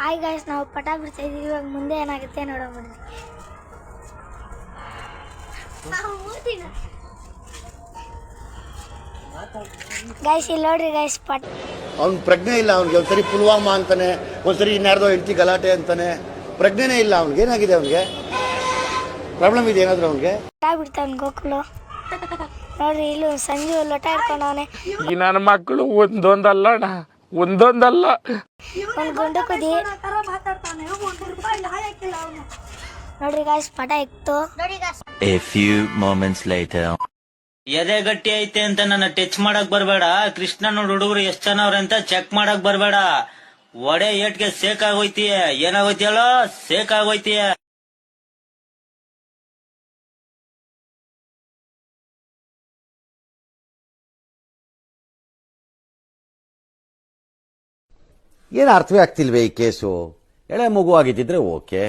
Hi guys, ನಾವು ಪಟ ಬಿಡ್ತಾ ಇದೀವಿ. ಇವಾಗ ಮುಂದೆ ಏನಾಗುತ್ತೆ ನೋಡೋಣ. ಗಾಯ್ಸ್ ಇಲ್ಲಿ ನೋಡ್ರಿ ಗಾಯ್ಸ್, ಪಟ ಅವ್ನ್ ಪ್ರಜ್ಞೆ ಇಲ್ಲ. ಅವ್ನಿಗೆ ಒಂದ್ಸರಿ ಪುಲ್ವಾಮಾ ಅಂತಾನೆ, ಒಂದ್ಸರಿ ಇನ್ಯಾರ್ದೋ ಹೆಂಡತಿ ಗಲಾಟೆ ಅಂತಾನೆ. ಪ್ರಜ್ಞೆನೇ ಇಲ್ಲ ಅವ್ನಿಗೆ. ಏನಾಗಿದೆ ಅವನಿಗೆ? ಪ್ರಾಬ್ಲಮ್ ಇದೆ ಏನಾದ್ರು ಅವನಿಗೆ? ಪಟ ಬಿಡ್ತಾನೆ ಗೋಕುಲು. ನೋಡ್ರಿ ಇಲ್ಲೂ ಸಂಜು ಲೊಟ ಇಟ್ಕೊಂಡವನೆ. ಈ ನನ್ನ ಮಕ್ಕಳು ಒಂದೊಂದಲ್ಲ ಒಂದೊಂದಲ್ಲ. ಒಂದು ಗುಂಡು ಕುದಿ ನೋಡ್ರಿ ಗಾಯ್ಸ್, ಪಟ ಇತ್ತು. A few moments later. ಎದೆ ಗಟ್ಟಿ ಐತೆ ಅಂತ ನನ್ನ ಟಚ್ ಮಾಡಕ್ ಬರ್ಬೇಡ. ಕೃಷ್ಣ ನೋಡ್ ಹುಡುಗರು ಎಷ್ಟ್ ಚೆನ್ನಾವ್ರೆ ಅಂತ ಚೆಕ್ ಮಾಡಕ್ ಬರ್ಬೇಡ. ಒಡೆ ಏಟ್ಗೆ ಸೇಕ್ ಆಗೋಯ್ತೀಯ. ಏನಾಗೋಯ್ತಿಯಲ್ಲೋ? ಸೇಕ್ ಆಗೋಯ್ತೀಯ. ಏನು ಅರ್ಥವೇ ಆಗ್ತಿಲ್ವೇ ಈ ಕೇಸು? ಎಳೆ ಮಗು ಆಗಿದ್ದಿದ್ರೆ ಓಕೆ.